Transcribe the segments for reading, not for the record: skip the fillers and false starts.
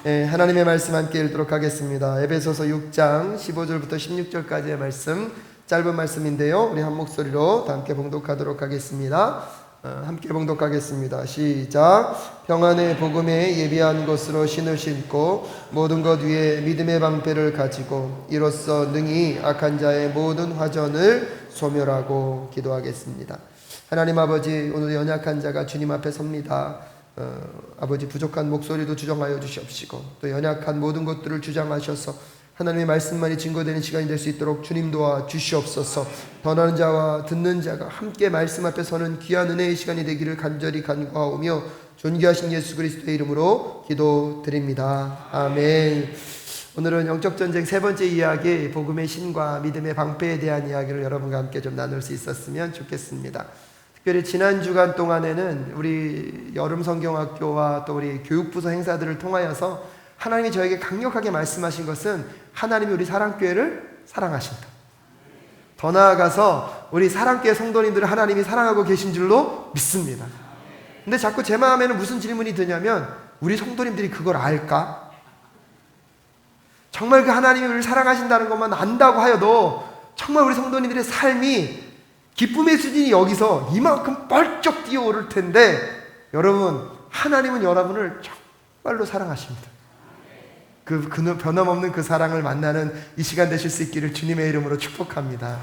하나님의 말씀 함께 읽도록 하겠습니다. 에베소서 6장 15절부터 16절까지의 말씀, 짧은 말씀인데요, 우리 한 목소리로 다 함께 봉독하도록 하겠습니다. 함께 봉독하겠습니다. 시작. 평안의 복음에 예비한 것으로 신을 신고 모든 것 위에 믿음의 방패를 가지고 이로써 능히 악한 자의 모든 화전을 소멸하고 기도하겠습니다. 하나님 아버지, 오늘 연약한 자가 주님 앞에 섭니다. 아버지, 부족한 목소리도 주장하여 주시옵시고 또 연약한 모든 것들을 주장하셔서 하나님의 말씀만이 증거되는 시간이 될 수 있도록 주님 도와 주시옵소서. 전하는 자와 듣는 자가 함께 말씀 앞에 서는 귀한 은혜의 시간이 되기를 간절히 간구하오며 존귀하신 예수 그리스도의 이름으로 기도드립니다. 아멘. 오늘은 영적전쟁 세 번째 이야기, 복음의 신과 믿음의 방패에 대한 이야기를 여러분과 함께 좀 나눌 수 있었으면 좋겠습니다. 특별히 지난 주간 동안에는 우리 여름 성경학교와 또 우리 교육부서 행사들을 통하여서 하나님이 저에게 강력하게 말씀하신 것은 하나님이 우리 사랑교회를 사랑하신다. 더 나아가서 우리 사랑교회 성도님들을 하나님이 사랑하고 계신 줄로 믿습니다. 근데 자꾸 제 마음에는 무슨 질문이 드냐면, 우리 성도님들이 그걸 알까? 정말 그 하나님이 우리를 사랑하신다는 것만 안다고 하여도 정말 우리 성도님들의 삶이 기쁨의 수준이 여기서 이만큼 뻘쩍 뛰어오를 텐데, 여러분, 하나님은 여러분을 정말로 사랑하십니다. 그 변함없는 그 사랑을 만나는 이 시간 되실 수 있기를 주님의 이름으로 축복합니다.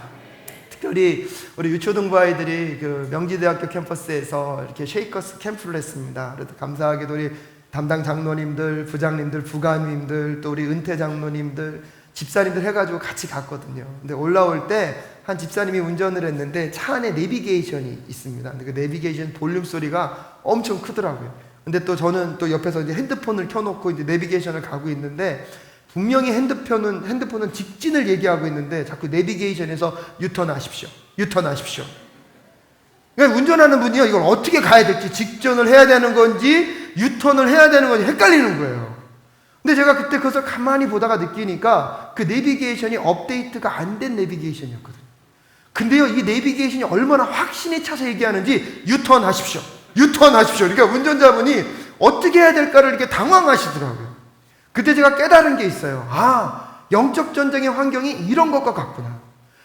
특별히 우리 유초등부 아이들이 그 명지대학교 캠퍼스에서 이렇게 쉐이커스 캠프를 했습니다. 그래서 감사하게도 우리 담당 장로님들, 부장님들, 부관님들, 또 우리 은퇴 장로님들, 집사님들 해가지고 같이 갔거든요. 근데 올라올 때 한 집사님이 운전을 했는데 차 안에 내비게이션이 있습니다. 근데 그 내비게이션 볼륨 소리가 엄청 크더라고요. 근데 또 저는 또 옆에서 이제 핸드폰을 켜놓고 이제 내비게이션을 가고 있는데, 분명히 핸드폰은 직진을 얘기하고 있는데 자꾸 내비게이션에서 유턴하십시오, 유턴하십시오. 그러니까 운전하는 분이요, 이걸 어떻게 가야 될지, 직전을 해야 되는 건지 유턴을 해야 되는 건지 헷갈리는 거예요. 근데 제가 그때 그것을 가만히 보다가 느끼니까 그 내비게이션이 업데이트가 안 된 내비게이션이었거든요. 근데요, 이 내비게이션이 얼마나 확신에 차서 얘기하는지, 유턴하십시오, 유턴하십시오. 그러니까 운전자분이 어떻게 해야 될까를 이렇게 당황하시더라고요. 그때 제가 깨달은 게 있어요. 영적 전쟁의 환경이 이런 것과 같구나.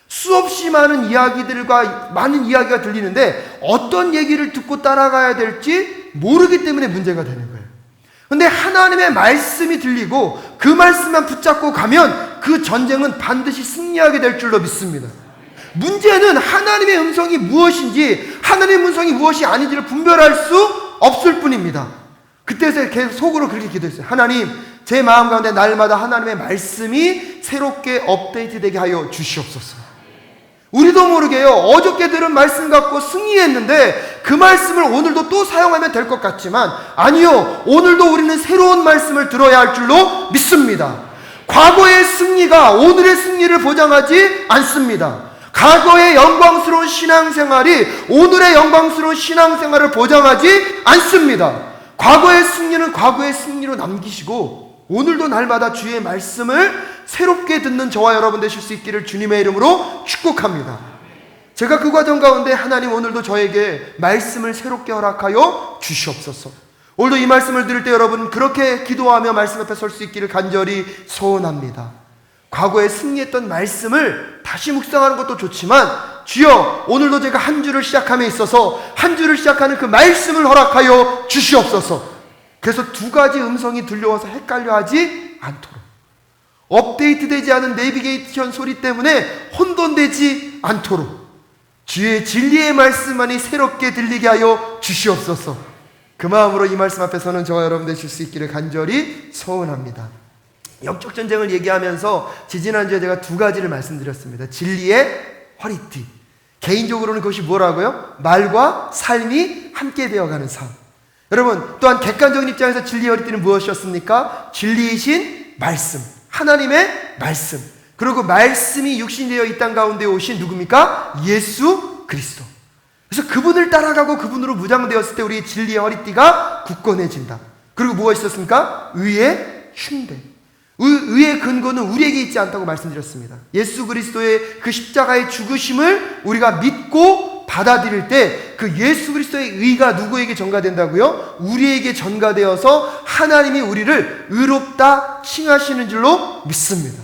수없이 많은 이야기들과 많은 이야기가 들리는데 어떤 얘기를 듣고 따라가야 될지 모르기 때문에 문제가 되는 거예요. 근데 하나님의 말씀이 들리고 그 말씀만 붙잡고 가면 그 전쟁은 반드시 승리하게 될 줄로 믿습니다. 문제는 하나님의 음성이 무엇인지, 하나님의 음성이 무엇이 아닌지를 분별할 수 없을 뿐입니다. 그때서 계속 속으로 그렇게 기도했어요. 하나님, 제 마음 가운데 날마다 하나님의 말씀이 새롭게 업데이트되게 하여 주시옵소서. 우리도 모르게요, 어저께 들은 말씀 갖고 승리했는데 그 말씀을 오늘도 또 사용하면 될 것 같지만, 아니요, 오늘도 우리는 새로운 말씀을 들어야 할 줄로 믿습니다. 과거의 승리가 오늘의 승리를 보장하지 않습니다. 과거의 영광스러운 신앙생활이 오늘의 영광스러운 신앙생활을 보장하지 않습니다. 과거의 승리는 과거의 승리로 남기시고 오늘도 날마다 주의 말씀을 새롭게 듣는 저와 여러분 되실 수 있기를 주님의 이름으로 축복합니다. 제가 그 과정 가운데 하나님, 오늘도 저에게 말씀을 새롭게 허락하여 주시옵소서. 오늘도 이 말씀을 들을 때 여러분 그렇게 기도하며 말씀 앞에 설 수 있기를 간절히 소원합니다. 과거에 승리했던 말씀을 다시 묵상하는 것도 좋지만, 주여, 오늘도 제가 한 주를 시작함에 있어서 한 주를 시작하는 그 말씀을 허락하여 주시옵소서. 그래서 두 가지 음성이 들려와서 헷갈려 하지 않도록, 업데이트되지 않은 내비게이션 소리 때문에 혼돈되지 않도록 주의 진리의 말씀만이 새롭게 들리게 하여 주시옵소서. 그 마음으로 이 말씀 앞에서는 저와 여러분 되실 수 있기를 간절히 소원합니다. 영적 전쟁을 얘기하면서 지지난주에 제가 두 가지를 말씀드렸습니다. 진리의 허리띠. 개인적으로는 그것이 뭐라고요? 말과 삶이 함께 되어가는 삶. 여러분, 또한 객관적인 입장에서 진리의 허리띠는 무엇이었습니까? 진리이신 말씀, 하나님의 말씀. 그리고 말씀이 육신되어 이 땅 가운데 오신 누굽니까? 예수 그리스도. 그래서 그분을 따라가고 그분으로 무장되었을 때 우리의 진리의 허리띠가 굳건해진다. 그리고 뭐가 있었습니까? 의의 흉배. 의의 근거는 우리에게 있지 않다고 말씀드렸습니다. 예수 그리스도의 그 십자가의 죽으심을 우리가 믿고 받아들일 때 그 예수 그리스도의 의가 누구에게 전가된다고요? 우리에게 전가되어서 하나님이 우리를 의롭다 칭하시는 줄로 믿습니다.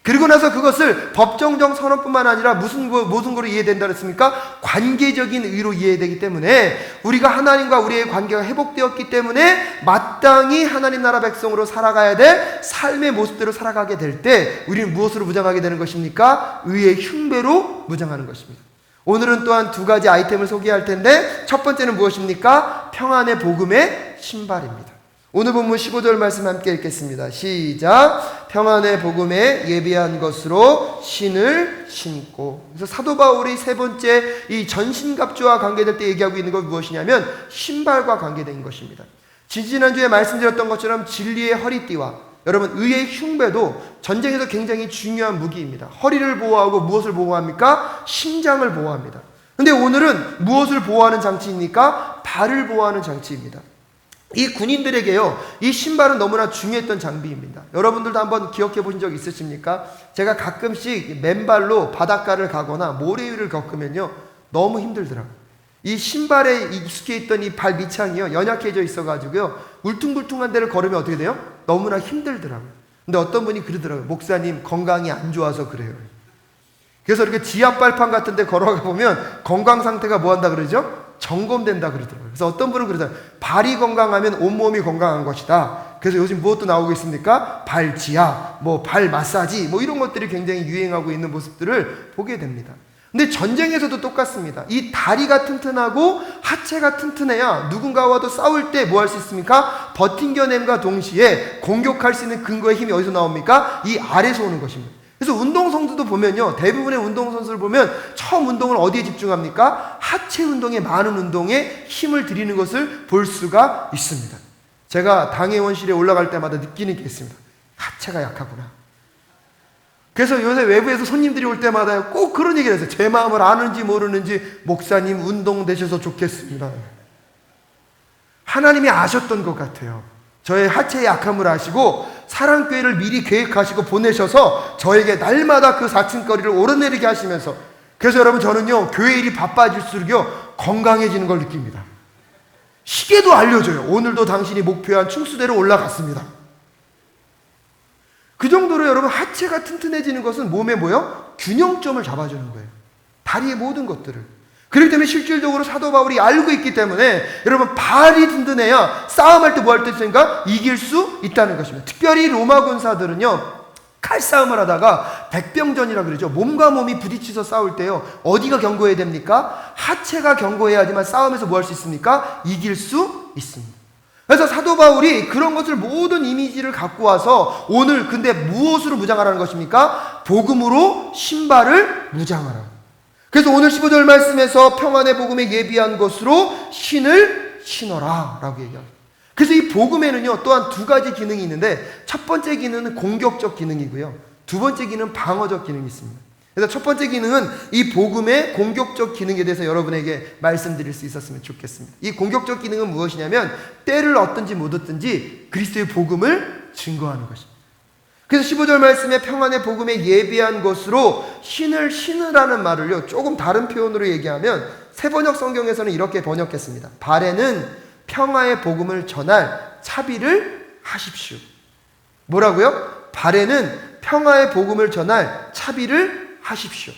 그리고 나서 그것을 법정적 선언뿐만 아니라 무슨 거로 이해된다 그랬습니까? 관계적인 의로 이해되기 때문에 우리가 하나님과 우리의 관계가 회복되었기 때문에 마땅히 하나님 나라 백성으로 살아가야 될 삶의 모습대로 살아가게 될 때 우리는 무엇으로 무장하게 되는 것입니까? 의의 흉배로 무장하는 것입니다. 오늘은 또한 두 가지 아이템을 소개할 텐데 첫 번째는 무엇입니까? 평안의 복음의 신발입니다. 오늘 본문 15절 말씀 함께 읽겠습니다. 시작. 평안의 복음에 예비한 것으로 신을 신고. 그래서 사도 바울이 세 번째 이 전신갑주와 관계될 때 얘기하고 있는 건 무엇이냐면 신발과 관계된 것입니다. 지지난주에 말씀드렸던 것처럼 진리의 허리띠와 여러분 의의 흉배도 전쟁에서 굉장히 중요한 무기입니다. 허리를 보호하고 무엇을 보호합니까? 심장을 보호합니다. 근데 오늘은 무엇을 보호하는 장치입니까? 발을 보호하는 장치입니다. 이 군인들에게요, 이 신발은 너무나 중요했던 장비입니다. 여러분들도 한번 기억해 보신 적 있으십니까? 제가 가끔씩 맨발로 바닷가를 가거나 모래 위를 겪으면요, 너무 힘들더라고요. 이 신발에 익숙해 있던 이 발 밑창이요, 연약해져 있어가지고요, 울퉁불퉁한 데를 걸으면 어떻게 돼요? 너무나 힘들더라고요. 근데 어떤 분이 그러더라고요. 목사님, 건강이 안 좋아서 그래요. 그래서 이렇게 지압발판 같은 데 걸어가 보면 건강 상태가 뭐 한다 그러죠? 점검된다 그러더라고요. 그래서 어떤 분은 그러더라고요. 발이 건강하면 온몸이 건강한 것이다. 그래서 요즘 무엇도 나오고 있습니까? 발 지압, 발 마사지, 이런 것들이 굉장히 유행하고 있는 모습들을 보게 됩니다. 근데 전쟁에서도 똑같습니다. 이 다리가 튼튼하고 하체가 튼튼해야 누군가와도 싸울 때 뭐 할 수 있습니까? 버팅겨냄과 동시에 공격할 수 있는 근거의 힘이 어디서 나옵니까? 이 아래에서 오는 것입니다. 그래서 운동선수도 보면요, 대부분의 운동선수를 보면 처음 운동을 어디에 집중합니까? 하체 운동에, 많은 운동에 힘을 들이는 것을 볼 수가 있습니다. 제가 당회원실에 올라갈 때마다 느끼는 게 있습니다. 하체가 약하구나. 그래서 요새 외부에서 손님들이 올 때마다 꼭 그런 얘기를 해서 제 마음을 아는지 모르는지 목사님 운동되셔서 좋겠습니다. 하나님이 아셨던 것 같아요. 저의 하체의 약함을 아시고 사랑교회를 미리 계획하시고 보내셔서 저에게 날마다 그 4층거리를 오르내리게 하시면서, 그래서 여러분 저는요, 교회 일이 바빠질수록요 건강해지는 걸 느낍니다. 시계도 알려줘요. 오늘도 당신이 목표한 충수대로 올라갔습니다. 그 정도로 여러분 하체가 튼튼해지는 것은 몸에 뭐요? 균형점을 잡아주는 거예요. 다리의 모든 것들을. 그렇기 때문에 실질적으로 사도 바울이 알고 있기 때문에 여러분 발이 든든해야 싸움할 때 뭐 할 때 있으니까 이길 수 있다는 것입니다. 특별히 로마 군사들은요, 칼싸움을 하다가 백병전이라 그러죠. 몸과 몸이 부딪혀서 싸울 때요, 어디가 견고해야 됩니까? 하체가 견고해야지만 싸움에서 뭐 할 수 있습니까? 이길 수 있습니다. 그래서 사도 바울이 그런 것을 모든 이미지를 갖고 와서 오늘 근데 무엇으로 무장하라는 것입니까? 복음으로 신발을 무장하라. 그래서 오늘 15절 말씀에서 평안의 복음에 예비한 것으로 신을 신어라 라고 얘기합니다. 그래서 이 복음에는요, 또한 두 가지 기능이 있는데 첫 번째 기능은 공격적 기능이고요, 두 번째 기능은 방어적 기능이 있습니다. 그래서 첫 번째 기능은 이 복음의 공격적 기능에 대해서 여러분에게 말씀드릴 수 있었으면 좋겠습니다. 이 공격적 기능은 무엇이냐면 때를 얻든지 못 얻든지 그리스도의 복음을 증거하는 것입니다. 그래서 15절 말씀에 평안의 복음에 예비한 것으로 신을 신으라는 말을요, 조금 다른 표현으로 얘기하면 새번역 성경에서는 이렇게 번역했습니다. 발에는 평화의 복음을 전할 차비를 하십시오. 뭐라고요? 발에는 평화의 복음을 전할 차비를 하십시오.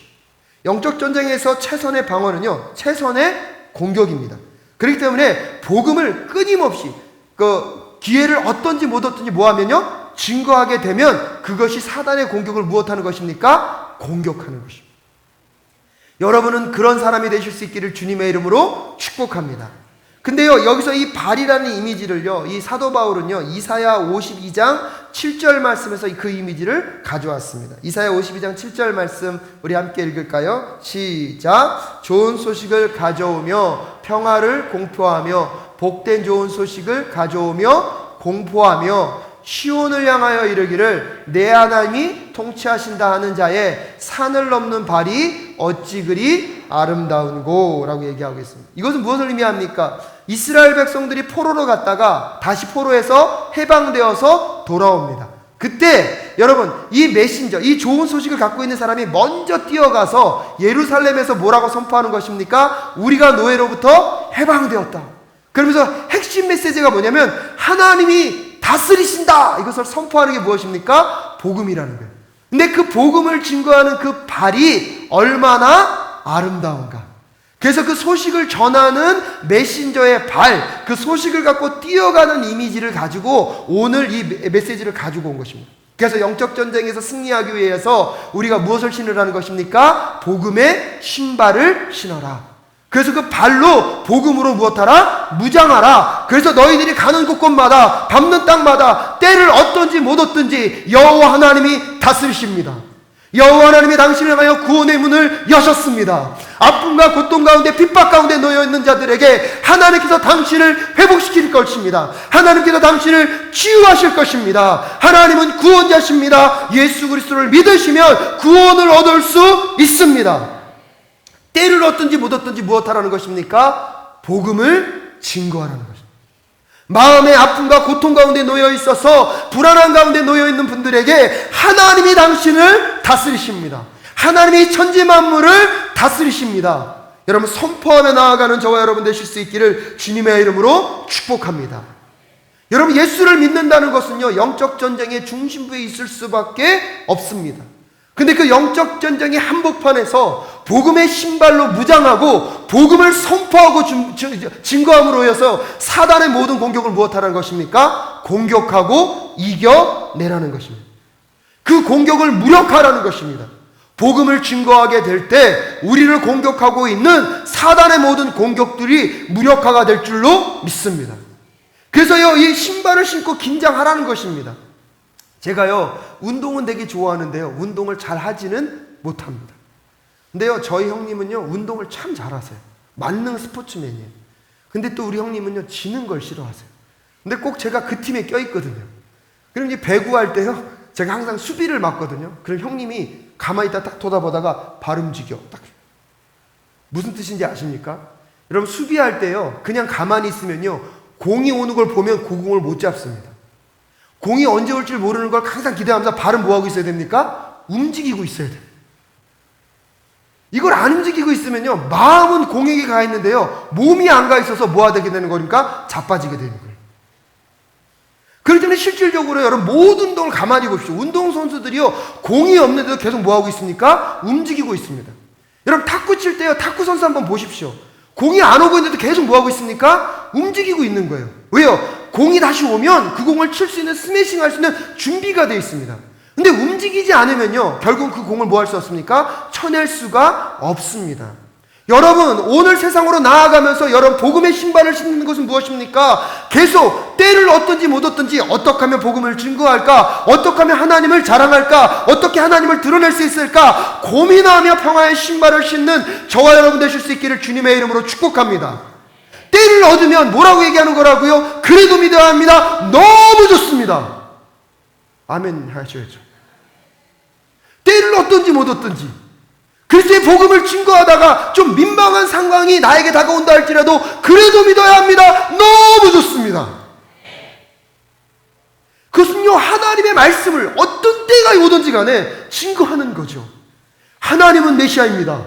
영적 전쟁에서 최선의 방어는요, 최선의 공격입니다. 그렇기 때문에 복음을 끊임없이 기회를 얻든지 못 얻든지 뭐 하면요, 증거하게 되면 그것이 사단의 공격을 무엇하는 것입니까? 공격하는 것입니다. 여러분은 그런 사람이 되실 수 있기를 주님의 이름으로 축복합니다. 근데요, 여기서 이 발이라는 이미지를요, 이 사도 바울은요, 이사야 52장 7절 말씀에서 그 이미지를 가져왔습니다. 이사야 52장 7절 말씀 우리 함께 읽을까요? 시작. 좋은 소식을 가져오며 평화를 공포하며 복된 좋은 소식을 가져오며 공포하며 시온을 향하여 이르기를 내 하나님이 통치하신다 하는 자의 산을 넘는 발이 어찌 그리 아름다운고 라고 얘기하고 있습니다. 이것은 무엇을 의미합니까? 이스라엘 백성들이 포로로 갔다가 다시 포로에서 해방되어서 돌아옵니다. 그때 여러분 이 메신저, 이 좋은 소식을 갖고 있는 사람이 먼저 뛰어가서 예루살렘에서 뭐라고 선포하는 것입니까? 우리가 노예로부터 해방되었다. 그러면서 핵심 메시지가 뭐냐면 하나님이 다스리신다. 이것을 선포하는 게 무엇입니까? 복음이라는 거예요. 근데 그 복음을 증거하는 그 발이 얼마나 아름다운가. 그래서 그 소식을 전하는 메신저의 발, 그 소식을 갖고 뛰어가는 이미지를 가지고 오늘 이 메시지를 가지고 온 것입니다. 그래서 영적 전쟁에서 승리하기 위해서 우리가 무엇을 신으라는 것입니까? 복음의 신발을 신어라. 그래서 그 발로 복음으로 무엇하라? 무장하라. 그래서 너희들이 가는 곳곳마다 밟는 땅마다 때를 얻든지 못 얻든지 여호와 하나님이 다스리십니다. 여호와 하나님이 당신을 향하여 구원의 문을 여셨습니다. 아픔과 고통 가운데 핍박 가운데 놓여있는 자들에게 하나님께서 당신을 회복시킬 것입니다. 하나님께서 당신을 치유하실 것입니다. 하나님은 구원자십니다. 예수 그리스도를 믿으시면 구원을 얻을 수 있습니다. 때를 얻든지 못 얻든지 무엇하라는 것입니까? 복음을 증거하라는 것입니다. 마음의 아픔과 고통 가운데 놓여 있어서 불안한 가운데 놓여 있는 분들에게 하나님이 당신을 다스리십니다. 하나님이 천지 만물을 다스리십니다. 여러분 선포하며 나아가는 저와 여러분 되실 수 있기를 주님의 이름으로 축복합니다. 여러분 예수를 믿는다는 것은요 영적 전쟁의 중심부에 있을 수밖에 없습니다. 근데 그 영적 전쟁의 한복판에서 복음의 신발로 무장하고 복음을 선포하고 증거함으로 해서 사단의 모든 공격을 무엇하라는 것입니까? 공격하고 이겨내라는 것입니다. 그 공격을 무력화하라는 것입니다. 복음을 증거하게 될 때 우리를 공격하고 있는 사단의 모든 공격들이 무력화가 될 줄로 믿습니다. 그래서요 이 신발을 신고 긴장하라는 것입니다. 제가요 운동은 되게 좋아하는데요 운동을 잘 하지는 못합니다. 근데요 저희 형님은요 운동을 참 잘하세요. 만능 스포츠맨이에요. 근데 또 우리 형님은요 지는 걸 싫어하세요. 근데 꼭 제가 그 팀에 껴있거든요. 그럼 이제 배구할 때요 제가 항상 수비를 맡거든요. 그럼 형님이 가만히 있다 딱 쳐다보다가 발 움직여 딱. 무슨 뜻인지 아십니까? 여러분 수비할 때요 그냥 가만히 있으면요 공이 오는 걸 보면 그 공을 못 잡습니다. 공이 언제 올지 모르는 걸 항상 기대하면서 발은 뭐하고 있어야 됩니까? 움직이고 있어야 돼요. 이걸 안 움직이고 있으면요 마음은 공에게 가 있는데요 몸이 안 가 있어서 뭐가 되게 되는 거니까 자빠지게 되는 거예요. 그렇기 때문에 실질적으로 여러분 모든 운동을 가만히 보십시오. 운동선수들이요 공이 없는데도 계속 뭐하고 있습니까? 움직이고 있습니다. 여러분 탁구 칠 때요 탁구 선수 한번 보십시오. 공이 안 오고 있는데도 계속 뭐하고 있습니까? 움직이고 있는 거예요. 왜요? 공이 다시 오면 그 공을 칠 수 있는 스매싱 할 수 있는 준비가 되어 있습니다. 근데 움직이지 않으면요 결국 그 공을 뭐 할 수 없습니까? 쳐낼 수가 없습니다. 여러분 오늘 세상으로 나아가면서 여러분 복음의 신발을 신는 것은 무엇입니까? 계속 때를 얻든지 못 얻든지 어떻게 하면 복음을 증거할까? 어떻게 하면 하나님을 자랑할까? 어떻게 하나님을 드러낼 수 있을까? 고민하며 평화의 신발을 신는 저와 여러분 되실 수 있기를 주님의 이름으로 축복합니다. 때를 얻으면 뭐라고 얘기하는 거라고요? 그래도 믿어야 합니다. 너무 좋습니다. 아멘 하셔야죠. 때를 얻든지 못 얻든지 그리스도의 복음을 증거하다가 좀 민망한 상황이 나에게 다가온다 할지라도 그래도 믿어야 합니다. 너무 좋습니다. 그것은요 하나님의 말씀을 어떤 때가 오든지 간에 증거하는 거죠. 하나님은 메시아입니다.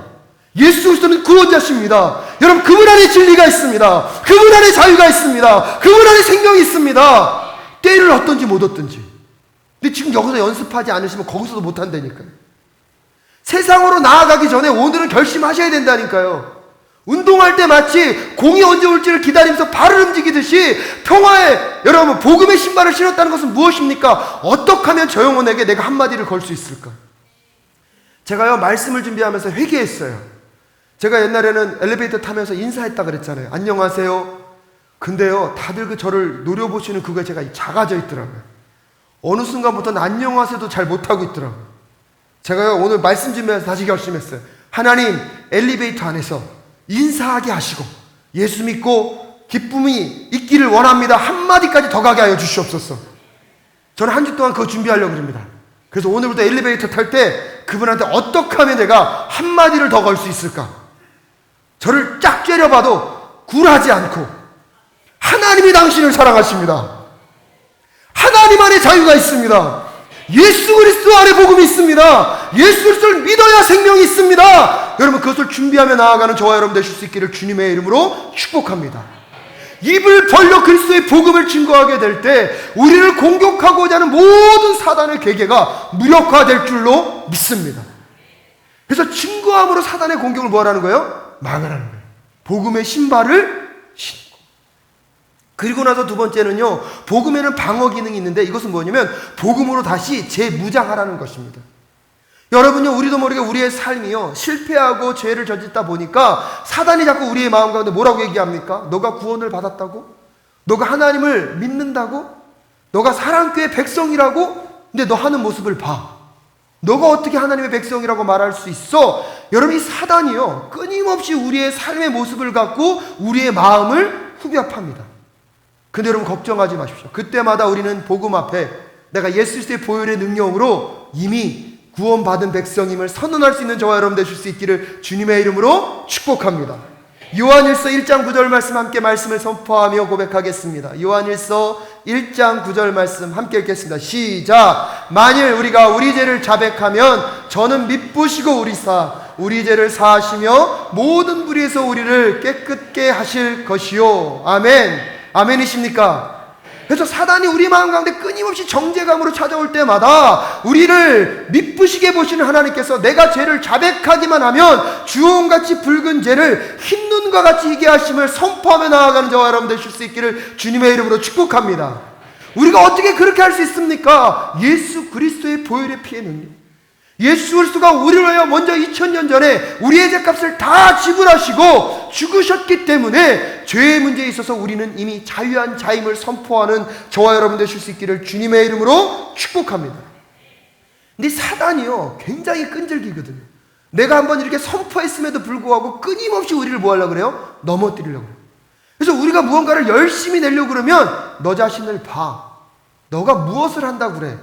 예수 그리스도는 구원자십니다. 여러분 그분 안에 진리가 있습니다. 그분 안에 자유가 있습니다. 그분 안에 생명이 있습니다. 때를 얻든지 못 얻든지. 근데 지금 여기서 연습하지 않으시면 거기서도 못한다니까요. 세상으로 나아가기 전에 오늘은 결심하셔야 된다니까요. 운동할 때 마치 공이 언제 올지를 기다리면서 발을 움직이듯이 평화의 여러분 복음의 신발을 신었다는 것은 무엇입니까? 어떻게 하면 저 영혼에게 내가 한마디를 걸 수 있을까? 제가요 말씀을 준비하면서 회개했어요. 제가 옛날에는 엘리베이터 타면서 인사했다 그랬잖아요. 안녕하세요. 근데요 다들 그 저를 노려보시는 그거에 제가 작아져 있더라고요. 어느 순간부터는 안녕하세요도 잘 못하고 있더라고요. 제가요 오늘 말씀 준비하면서 다시 결심했어요. 하나님 엘리베이터 안에서 인사하게 하시고 예수 믿고 기쁨이 있기를 원합니다. 한마디까지 더 가게 하여 주시옵소서. 저는 한 주 동안 그거 준비하려고 합니다. 그래서 오늘부터 엘리베이터 탈 때 그분한테 어떻게 하면 내가 한마디를 더 걸 수 있을까? 저를 쫙 째려봐도 굴하지 않고 하나님이 당신을 사랑하십니다. 하나님 안에 자유가 있습니다. 예수 그리스도 안에 복음이 있습니다. 예수 그리스도를 믿어야 생명이 있습니다. 여러분, 그것을 준비하며 나아가는 저와 여러분 되실 수 있기를 주님의 이름으로 축복합니다. 입을 벌려 그리스도의 복음을 증거하게 될 때 우리를 공격하고자 하는 모든 사단의 계계가 무력화될 줄로 믿습니다. 그래서 증거함으로 사단의 공격을 뭐하라는 거예요? 막으라는 거예요. 복음의 신발을 신고. 그리고 나서 두 번째는요, 복음에는 방어 기능이 있는데 이것은 뭐냐면 복음으로 다시 재무장하라는 것입니다. 여러분요, 우리도 모르게 우리의 삶이요, 실패하고 죄를 저질다 보니까 사단이 자꾸 우리의 마음 가운데 뭐라고 얘기합니까? 너가 구원을 받았다고? 너가 하나님을 믿는다고? 너가 사랑교회 백성이라고? 근데 너 하는 모습을 봐. 너가 어떻게 하나님의 백성이라고 말할 수 있어? 여러분, 이 사단이요, 끊임없이 우리의 삶의 모습을 갖고 우리의 마음을 후벼팝니다. 근데 여러분, 걱정하지 마십시오. 그때마다 우리는 복음 앞에 내가 예수 그리스도의 보혈의 능력으로 이미 구원받은 백성임을 선언할 수 있는 저와 여러분 되실 수 있기를 주님의 이름으로 축복합니다. 요한일서 1장 9절 말씀 함께 말씀을 선포하며 고백하겠습니다. 요한일서 1장 9절 말씀 함께 읽겠습니다. 시작. 만일 우리가 우리 죄를 자백하면 저는 미쁘시고 우리 죄를 사하시며 모든 불의에서 우리를 깨끗게 하실 것이요. 아멘. 아멘이십니까? 그래서 사단이 우리 마음 가운데 끊임없이 정죄감으로 찾아올 때마다 우리를 미쁘시게 보시는 하나님께서 내가 죄를 자백하기만 하면 주홍같이 붉은 죄를 흰 눈과 같이 희게 하심을 선포하며 나아가는 저와 여러분 되실 수 있기를 주님의 이름으로 축복합니다. 우리가 어떻게 그렇게 할 수 있습니까? 예수 그리스도의 보혈의 피의 능력. 예수 그리스도가 우리를 위하여 먼저 2000년 전에 우리의 죄값을 다 지불하시고 죽으셨기 때문에 죄의 문제에 있어서 우리는 이미 자유한 자임을 선포하는 저와 여러분 되실 수 있기를 주님의 이름으로 축복합니다. 근데 사단이요, 굉장히 끈질기거든요. 내가 한번 이렇게 선포했음에도 불구하고 끊임없이 우리를 뭐 하려고 그래요? 넘어뜨리려고 그래요. 그래서 우리가 무언가를 열심히 내려고 그러면 너 자신을 봐. 너가 무엇을 한다고 그래.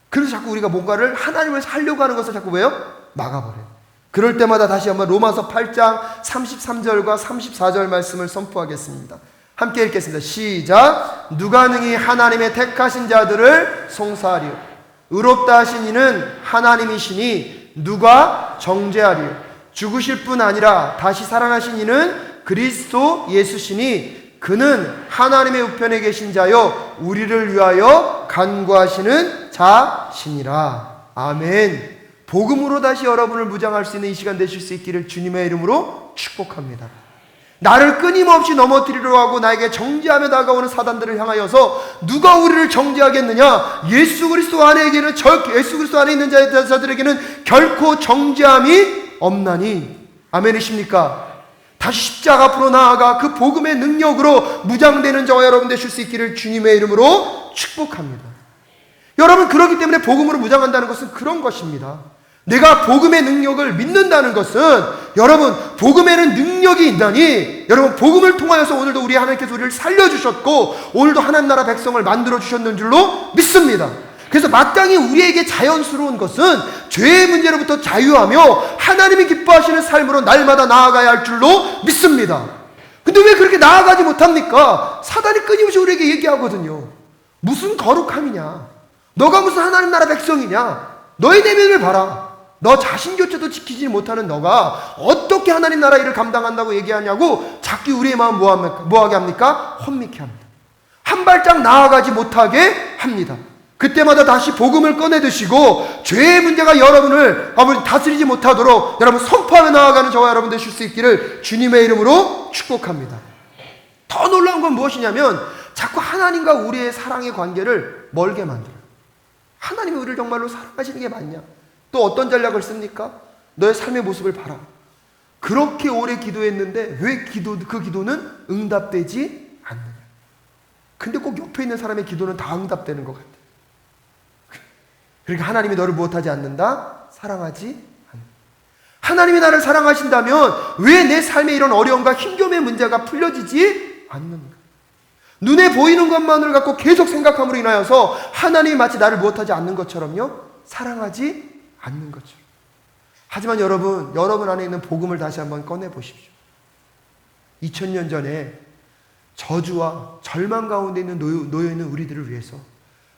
그래서 자꾸 우리가 뭔가를 하나님을 살려고 하는 것을 자꾸 왜요? 막아버려요. 그럴 때마다 다시 한번 로마서 8장 33절과 34절 말씀을 선포하겠습니다. 함께 읽겠습니다. 시작. 누가 능히 하나님의 택하신 자들을 송사하리요. 의롭다 하신 이는 하나님이시니 누가 정죄하리요. 죽으실 뿐 아니라 다시 살아나신 이는 그리스도 예수시니 그는 하나님의 우편에 계신 자요 우리를 위하여 간구하시는 자시니라. 아멘. 복음으로 다시 여러분을 무장할 수 있는 이 시간 되실 수 있기를 주님의 이름으로 축복합니다. 나를 끊임없이 넘어뜨리려 하고 나에게 정죄하며 다가오는 사단들을 향하여서 누가 우리를 정죄하겠느냐? 예수 그리스도 안에 있는 자들에게는 결코 정죄함이 없나니. 아멘이십니까? 다시 십자가 앞으로 나아가 그 복음의 능력으로 무장되는 저와 여러분 되실 수 있기를 주님의 이름으로 축복합니다. 여러분, 그렇기 때문에 복음으로 무장한다는 것은 그런 것입니다. 내가 복음의 능력을 믿는다는 것은, 여러분, 복음에는 능력이 있다니, 여러분, 복음을 통하여서 오늘도 우리 하나님께서 우리를 살려주셨고 오늘도 하나님 나라 백성을 만들어주셨는 줄로 믿습니다. 그래서 마땅히 우리에게 자연스러운 것은 죄의 문제로부터 자유하며 하나님이 기뻐하시는 삶으로 날마다 나아가야 할 줄로 믿습니다. 근데 왜 그렇게 나아가지 못합니까? 사단이 끊임없이 우리에게 얘기하거든요. 무슨 거룩함이냐? 너가 무슨 하나님 나라 백성이냐? 너의 내면을 봐라. 너 자신조차도 지키지 못하는 너가 어떻게 하나님 나라 일을 감당한다고 얘기하냐고 자꾸 우리의 마음 뭐하게 합니까? 혼미케 합니다. 한 발짝 나아가지 못하게 합니다. 그때마다 다시 복음을 꺼내 드시고 죄의 문제가 여러분을 다스리지 못하도록 여러분 선포하며 나아가는 저와 여러분 되실 수 있기를 주님의 이름으로 축복합니다. 더 놀라운 건 무엇이냐면 자꾸 하나님과 우리의 사랑의 관계를 멀게 만들어요. 하나님이 우리를 정말로 사랑하시는 게 맞냐? 또 어떤 전략을 씁니까? 너의 삶의 모습을 봐라. 그렇게 오래 기도했는데 왜 그 기도는 응답되지 않느냐? 근데 꼭 옆에 있는 사람의 기도는 다 응답되는 것 같아. 그러니까 하나님이 너를 무엇하지 않는다? 사랑하지 않는다. 하나님이 나를 사랑하신다면 왜 내 삶에 이런 어려움과 힘겨움의 문제가 풀려지지 않는가? 눈에 보이는 것만을 갖고 계속 생각함으로 인하여서 하나님이 마치 나를 무엇하지 않는 것처럼요, 사랑하지 않는 것처럼. 하지만 여러분 안에 있는 복음을 다시 한번 꺼내 보십시오. 2000년 전에 저주와 절망 가운데 있는 놓여있는 우리들을 위해서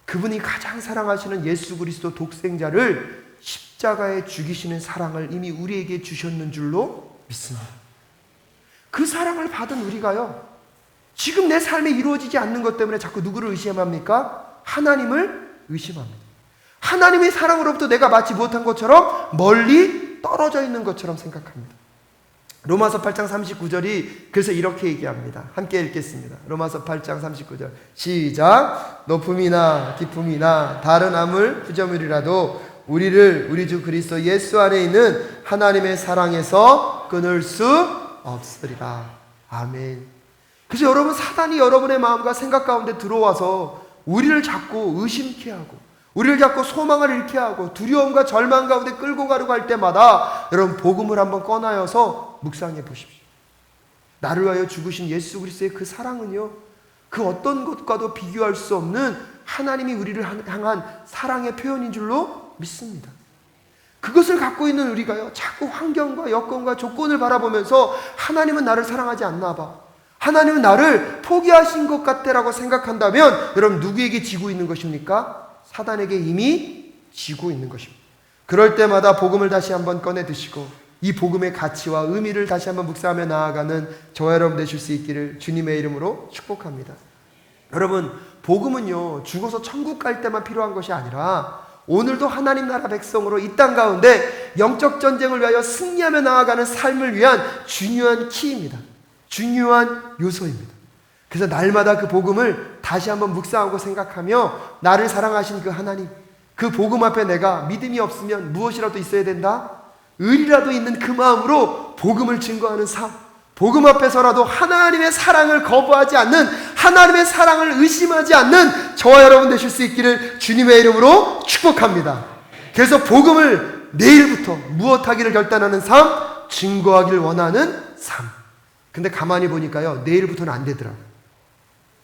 그분이 가장 사랑하시는 예수 그리스도 독생자를 십자가에 죽이시는 사랑을 이미 우리에게 주셨는 줄로 믿습니다. 그 사랑을 받은 우리가요, 지금 내 삶에 이루어지지 않는 것 때문에 자꾸 누구를 의심합니까? 하나님을 의심합니다. 하나님의 사랑으로부터 내가 받지 못한 것처럼 멀리 떨어져 있는 것처럼 생각합니다. 로마서 8장 39절이 그래서 이렇게 얘기합니다. 함께 읽겠습니다. 로마서 8장 39절 시작. 높음이나 깊음이나 다른 아무 구조물이라도 우리를 우리 주 그리스도 예수 안에 있는 하나님의 사랑에서 끊을 수 없으리라. 아멘. 그래서 여러분, 사단이 여러분의 마음과 생각 가운데 들어와서 우리를 자꾸 의심케 하고 우리를 자꾸 소망을 잃게 하고 두려움과 절망 가운데 끌고 가려고 할 때마다 여러분, 복음을 한번 꺼내어서 묵상해 보십시오. 나를 위하여 죽으신 예수 그리스도의 그 사랑은요, 그 어떤 것과도 비교할 수 없는 하나님이 우리를 향한 사랑의 표현인 줄로 믿습니다. 그것을 갖고 있는 우리가요, 자꾸 환경과 여건과 조건을 바라보면서 하나님은 나를 사랑하지 않나 봐, 하나님은 나를 포기하신 것 같다라고 생각한다면 여러분, 누구에게 지고 있는 것입니까? 사단에게 이미 지고 있는 것입니다. 그럴 때마다 복음을 다시 한번 꺼내 드시고 이 복음의 가치와 의미를 다시 한번 묵상하며 나아가는 저와 여러분 되실 수 있기를 주님의 이름으로 축복합니다. 여러분, 복음은요, 죽어서 천국 갈 때만 필요한 것이 아니라 오늘도 하나님 나라 백성으로 이 땅 가운데 영적 전쟁을 위하여 승리하며 나아가는 삶을 위한 중요한 키입니다. 중요한 요소입니다. 그래서 날마다 그 복음을 다시 한번 묵상하고 생각하며 나를 사랑하신 그 하나님, 그 복음 앞에 내가 믿음이 없으면 무엇이라도 있어야 된다? 의리라도 있는 그 마음으로 복음을 증거하는 삶, 복음 앞에서라도 하나님의 사랑을 거부하지 않는, 하나님의 사랑을 의심하지 않는 저와 여러분 되실 수 있기를 주님의 이름으로 축복합니다. 그래서 복음을 내일부터 무엇하기를 결단하는 삶, 증거하기를 원하는 삶. 근데 가만히 보니까요, 내일부터는 안 되더라고요.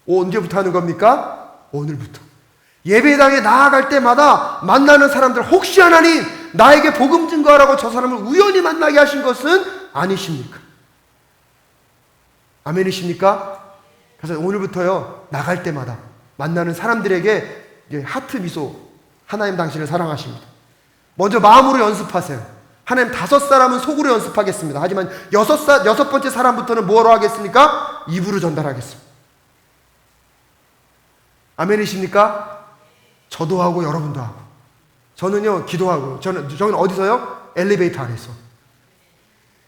언제부터 하는 겁니까? 오늘부터. 예배당에 나아갈 때마다 만나는 사람들, 혹시 하나님 나에게 복음 증거하라고 저 사람을 우연히 만나게 하신 것은 아니십니까? 아멘이십니까? 그래서 오늘부터요, 나갈 때마다 만나는 사람들에게 하트 미소, 하나님 당신을 사랑하십니다. 먼저 마음으로 연습하세요. 하나님 5사람은 속으로 연습하겠습니다. 하지만 6번째 사람부터는 뭐로 하겠습니까? 입으로 전달하겠습니다. 아멘이십니까? 저도 하고 여러분도 하고. 저는요, 기도하고. 저는 어디서요? 엘리베이터 안에서.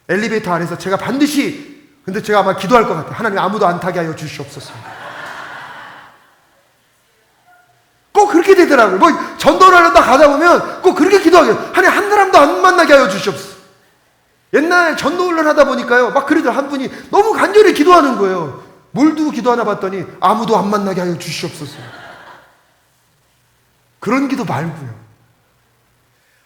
엘리베이터 안에서 제가 반드시, 근데 제가 아마 기도할 것 같아요. 하나님 아무도 안 타게 하여 주시옵소서. 꼭 그렇게 되더라고요. 뭐 전도를 하려다 가다 보면 꼭 그렇게 기도하게 돼요. 하나님 한 사람도 안 만나게 하여 주시옵소서. 옛날 전도 훈련 하다 보니까요, 막 그러더라고요. 한 분이 너무 간절히 기도하는 거예요. 뭘 두고 기도하나 봤더니 아무도 안 만나게 하여 주시옵소서. 그런 기도 말고요.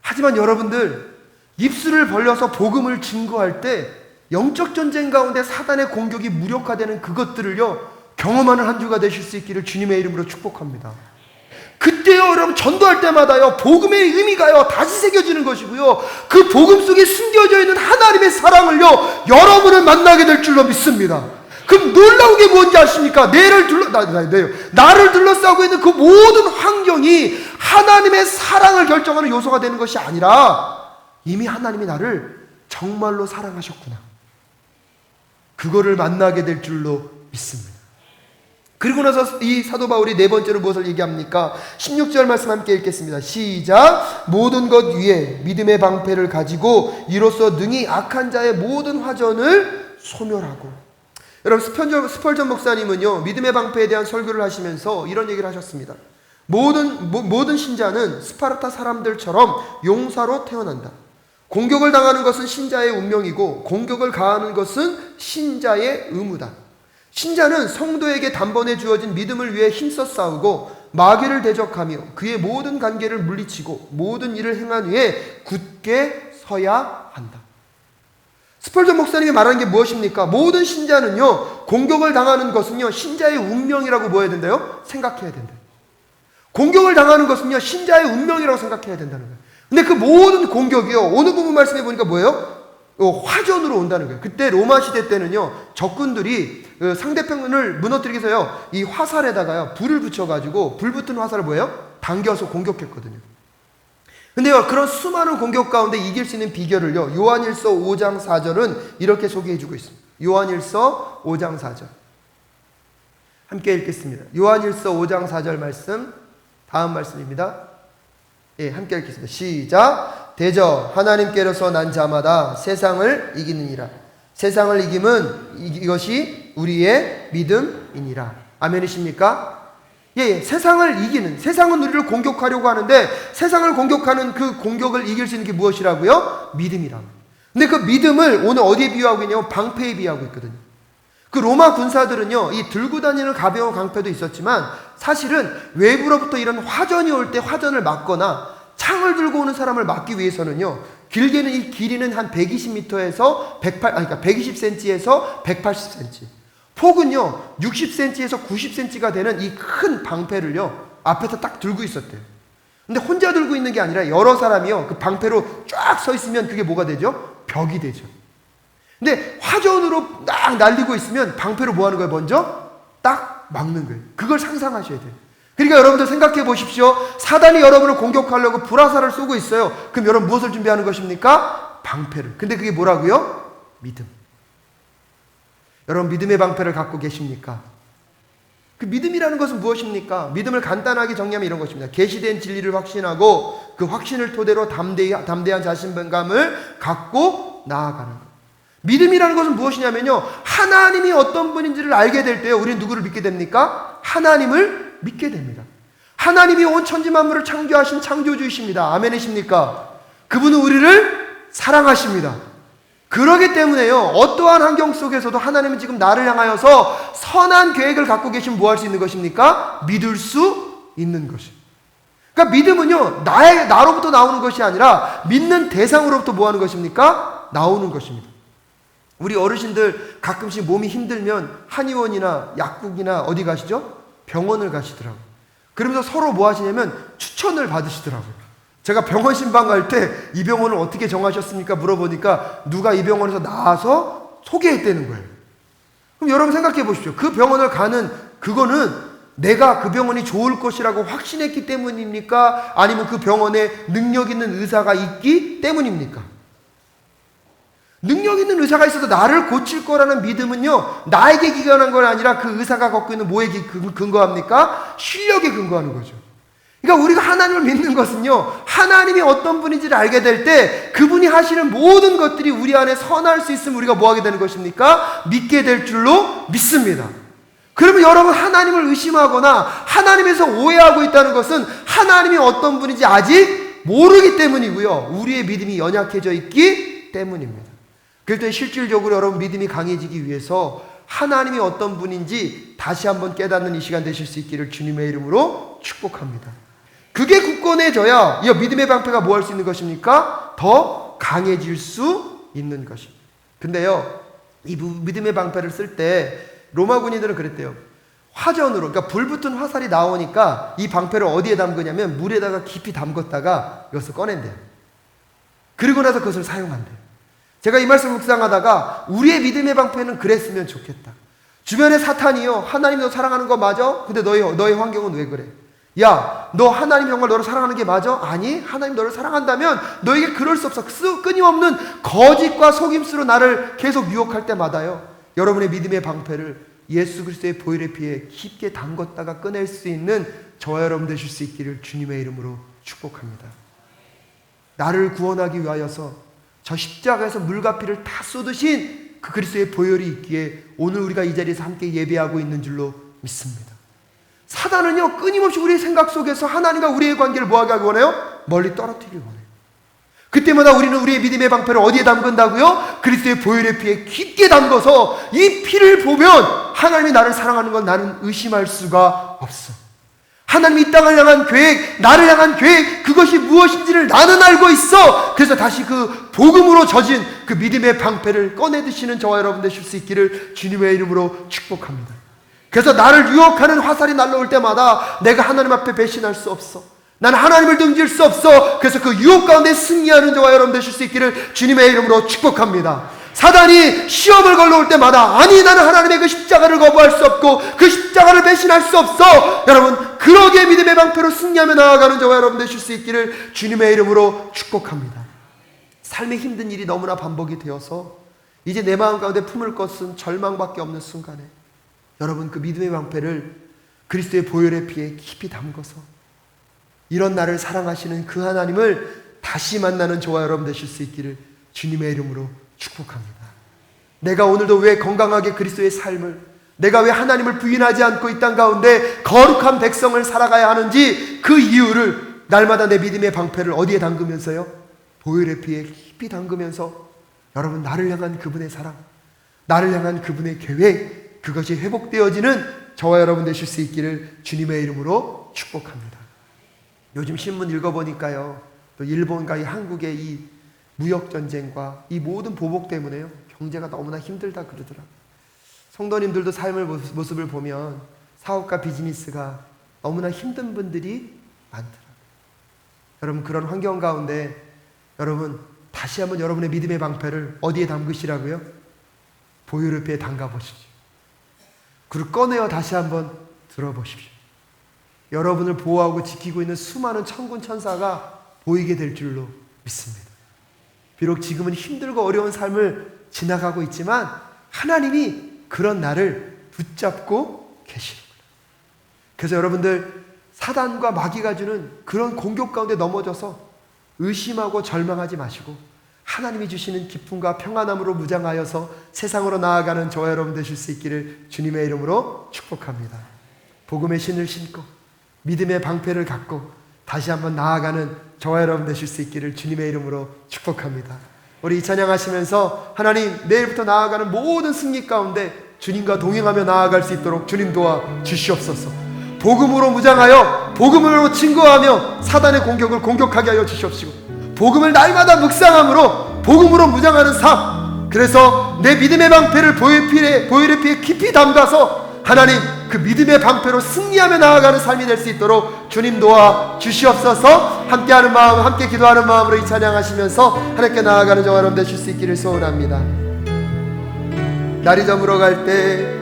하지만 여러분들, 입술을 벌려서 복음을 증거할 때 영적 전쟁 가운데 사단의 공격이 무력화되는 그것들을요, 경험하는 한 주가 되실 수 있기를 주님의 이름으로 축복합니다. 그때요, 여러분, 전도할 때마다요, 복음의 의미가요, 다시 새겨지는 것이고요, 그 복음 속에 숨겨져 있는 하나님의 사랑을요, 여러분을 만나게 될 줄로 믿습니다. 그럼 놀라운 게 뭔지 아십니까? 나를 둘러싸고 있는 그 모든 환경이 하나님의 사랑을 결정하는 요소가 되는 것이 아니라 이미 하나님이 나를 정말로 사랑하셨구나, 그거를 만나게 될 줄로 믿습니다. 그리고 나서 이 사도 바울이 네 번째로 무엇을 얘기합니까? 16절 말씀 함께 읽겠습니다. 시작. 모든 것 위에 믿음의 방패를 가지고 이로써 능히 악한 자의 모든 화전을 소멸하고. 여러분, 스펄전 목사님은요, 믿음의 방패에 대한 설교를 하시면서 이런 얘기를 하셨습니다. 모든 신자는 스파르타 사람들처럼 용사로 태어난다. 공격을 당하는 것은 신자의 운명이고 공격을 가하는 것은 신자의 의무다. 신자는 성도에게 단번에 주어진 믿음을 위해 힘써 싸우고 마귀를 대적하며 그의 모든 관계를 물리치고 모든 일을 행한 후에 굳게 서야 한다. 스펄전 목사님이 말하는 게 무엇입니까? 모든 신자는요, 공격을 당하는 것은요, 신자의 운명이라고 뭐 해야 된다요? 생각해야 된다. 공격을 당하는 것은요, 신자의 운명이라고 생각해야 된다는 거예요. 근데 그 모든 공격이요, 오늘 부분 말씀해 보니까 뭐예요? 화전으로 온다는 거예요. 그때 로마 시대 때는요, 적군들이 상대편을 무너뜨리기 위해서요, 이 화살에다가요, 불을 붙여가지고, 불 붙은 화살을 뭐예요? 당겨서 공격했거든요. 근데요, 그런 수많은 공격 가운데 이길 수 있는 비결을요, 요한일서 5장 4절은 이렇게 소개해주고 있습니다. 요한일서 5장 4절. 함께 읽겠습니다. 요한일서 5장 4절 말씀, 다음 말씀입니다. 예, 함께 읽겠습니다. 시작. 대저 하나님께로서 난 자마다 세상을 이기느니라. 세상을 이김은 이것이 우리의 믿음이니라. 아멘이십니까? 예, 세상을 이기는, 세상은 우리를 공격하려고 하는데 세상을 공격하는 그 공격을 이길 수 있는 게 무엇이라고요? 믿음이라고. 근데 그 믿음을 오늘 어디에 비유하고 있냐면 방패에 비유하고 있거든요. 그 로마 군사들은요, 이 들고 다니는 가벼운 방패도 있었지만 사실은 외부로부터 이런 화전이 올 때 화전을 막거나 창을 들고 오는 사람을 막기 위해서는요, 길게는 이 길이는 한 120m에서 120cm에서 180cm, 폭은요 60cm에서 90cm가 되는 이 큰 방패를요 앞에서 딱 들고 있었대요. 근데 혼자 들고 있는 게 아니라 여러 사람이요 그 방패로 쫙 서 있으면 그게 뭐가 되죠? 벽이 되죠. 근데 화전으로 딱 날리고 있으면 방패로 뭐 하는 거예요? 먼저 딱 막는 거예요. 그걸 상상하셔야 돼요. 그러니까 여러분들 생각해 보십시오. 사단이 여러분을 공격하려고 불화살을 쏘고 있어요. 그럼 여러분 무엇을 준비하는 것입니까? 방패를. 근데 그게 뭐라고요? 믿음. 여러분 믿음의 방패를 갖고 계십니까? 그 믿음이라는 것은 무엇입니까? 믿음을 간단하게 정리하면 이런 것입니다. 계시된 진리를 확신하고 그 확신을 토대로 담대한 자신감을 갖고 나아가는 것. 믿음이라는 것은 무엇이냐면요, 하나님이 어떤 분인지를 알게 될 때요, 우리는 누구를 믿게 됩니까? 하나님을 믿게 됩니다. 하나님이 온 천지 만물을 창조하신 창조주이십니다. 아멘이십니까? 그분은 우리를 사랑하십니다. 그러기 때문에요, 어떠한 환경 속에서도 하나님은 지금 나를 향하여서 선한 계획을 갖고 계시면 뭐 할 수 있는 것입니까? 믿을 수 있는 것입니다. 그러니까 믿음은요, 나로부터 나오는 것이 아니라 믿는 대상으로부터 뭐 하는 것입니까? 나오는 것입니다. 우리 어르신들 가끔씩 몸이 힘들면 한의원이나 약국이나 어디 가시죠? 병원을 가시더라고요. 그러면서 서로 뭐 하시냐면 추천을 받으시더라고요. 제가 병원 신방 갈 때 이 병원을 어떻게 정하셨습니까? 물어보니까 누가 이 병원에서 나와서 소개했다는 거예요. 그럼 여러분 생각해 보십시오. 그 병원을 가는 그거는 내가 그 병원이 좋을 것이라고 확신했기 때문입니까? 아니면 그 병원에 능력 있는 의사가 있기 때문입니까? 능력 있는 의사가 있어도 나를 고칠 거라는 믿음은요, 나에게 기관한 건 아니라 그 의사가 갖고 있는 뭐에 근거합니까? 실력에 근거하는 거죠. 그러니까 우리가 하나님을 믿는 것은요, 하나님이 어떤 분인지를 알게 될 때 그분이 하시는 모든 것들이 우리 안에 선할 수 있으면 우리가 뭐 하게 되는 것입니까? 믿게 될 줄로 믿습니다. 그러면 여러분 하나님을 의심하거나 하나님에서 오해하고 있다는 것은 하나님이 어떤 분인지 아직 모르기 때문이고요, 우리의 믿음이 연약해져 있기 때문입니다. 그럴 때 실질적으로 여러분 믿음이 강해지기 위해서 하나님이 어떤 분인지 다시 한번 깨닫는 이 시간 되실 수 있기를 주님의 이름으로 축복합니다. 그게 굳건해져야 이 믿음의 방패가 뭐 할 수 있는 것입니까? 더 강해질 수 있는 것입니다. 근데요, 이 믿음의 방패를 쓸 때 로마 군인들은 그랬대요. 화전으로, 그러니까 불 붙은 화살이 나오니까 이 방패를 어디에 담그냐면 물에다가 깊이 담궜다가 여기서 꺼낸대요. 그리고 나서 그것을 사용한대요. 제가 이 말씀 묵상하다가 우리의 믿음의 방패는 그랬으면 좋겠다. 주변에 사탄이요, 하나님 너 사랑하는 거 맞아? 근데 너의 환경은 왜 그래? 야, 너 하나님 정말 너를 사랑하는 게 맞아? 아니, 하나님 너를 사랑한다면 너에게 그럴 수 없어. 끊임없는 거짓과 속임수로 나를 계속 유혹할 때마다요, 여러분의 믿음의 방패를 예수 그리스도의 보혈의 피에 깊게 담궜다가 꺼낼 수 있는 저와 여러분 되실 수 있기를 주님의 이름으로 축복합니다. 나를 구원하기 위하여서 저 십자가에서 물과 피를 다 쏟으신 그 그리스도의 보혈이 있기에 오늘 우리가 이 자리에서 함께 예배하고 있는 줄로 믿습니다. 사단은요, 끊임없이 우리의 생각 속에서 하나님과 우리의 관계를 뭐하게 하고 원해요? 멀리 떨어뜨리기 원해요. 그때마다 우리는 우리의 믿음의 방패를 어디에 담근다고요? 그리스도의 보혈의 피에 깊게 담궈서 이 피를 보면 하나님이 나를 사랑하는 건 나는 의심할 수가 없어. 하나님이 이 땅을 향한 계획, 나를 향한 계획, 그것이 무엇인지를 나는 알고 있어. 그래서 다시 그 복음으로 젖은 그 믿음의 방패를 꺼내 드시는 저와 여러분 되실 수 있기를 주님의 이름으로 축복합니다. 그래서 나를 유혹하는 화살이 날라올 때마다 내가 하나님 앞에 배신할 수 없어. 난 하나님을 등질 수 없어. 그래서 그 유혹 가운데 승리하는 저와 여러분 되실 수 있기를 주님의 이름으로 축복합니다. 사단이 시험을 걸러올 때마다 아니 나는 하나님의 그 십자가를 거부할 수 없고 그 십자가를 배신할 수 없어. 여러분 그러기에 믿음의 방패로 승리하며 나아가는 저와 여러분 되실 수 있기를 주님의 이름으로 축복합니다. 삶의 힘든 일이 너무나 반복이 되어서 이제 내 마음 가운데 품을 것은 절망밖에 없는 순간에 여러분 그 믿음의 방패를 그리스도의 보혈의 피에 깊이 담궈서 이런 나를 사랑하시는 그 하나님을 다시 만나는 저와 여러분 되실 수 있기를 주님의 이름으로 축복합니다. 내가 오늘도 왜 건강하게 그리스도의 삶을, 내가 왜 하나님을 부인하지 않고 이 땅 가운데 거룩한 백성을 살아가야 하는지 그 이유를 날마다 내 믿음의 방패를 어디에 담그면서요? 보혈의 피에 깊이 담그면서 여러분 나를 향한 그분의 사랑, 나를 향한 그분의 계획, 그것이 회복되어지는 저와 여러분 되실 수 있기를 주님의 이름으로 축복합니다. 요즘 신문 읽어보니까요, 또 일본과 이 한국의 이 무역전쟁과 이 모든 보복 때문에요, 경제가 너무나 힘들다 그러더라고요. 성도님들도 삶의 모습을 보면 사업과 비즈니스가 너무나 힘든 분들이 많더라고요. 여러분 그런 환경 가운데 여러분 다시 한번 여러분의 믿음의 방패를 어디에 담그시라고요? 보혈의 피에 담가보십시오. 그리고 꺼내어 다시 한번 들어보십시오. 여러분을 보호하고 지키고 있는 수많은 천군 천사가 보이게 될 줄로 믿습니다. 비록 지금은 힘들고 어려운 삶을 지나가고 있지만 하나님이 그런 나를 붙잡고 계시는구나. 그래서 여러분들 사단과 마귀가 주는 그런 공격 가운데 넘어져서 의심하고 절망하지 마시고 하나님이 주시는 기쁨과 평안함으로 무장하여서 세상으로 나아가는 저와 여러분 되실 수 있기를 주님의 이름으로 축복합니다. 복음의 신을 신고 믿음의 방패를 갖고 다시 한번 나아가는 저와 여러분 되실 수 있기를 주님의 이름으로 축복합니다. 우리 이 찬양하시면서 하나님 내일부터 나아가는 모든 승리 가운데 주님과 동행하며 나아갈 수 있도록 주님 도와 주시옵소서. 복음으로 무장하여 복음으로 증거하며 사단의 공격을 공격하게 하여 주시옵시고 복음을 날마다 묵상함으로 복음으로 무장하는 삶, 그래서 내 믿음의 방패를 보혈의 피에 깊이 담가서 하나님 그 믿음의 방패로 승리하며 나아가는 삶이 될 수 있도록 주님 도와 주시옵소서. 함께하는 마음, 함께 기도하는 마음으로 이 찬양하시면서 하나님께 나아가는 저와 여러분 되실 수 있기를 소원합니다. 날이 저물어 갈 때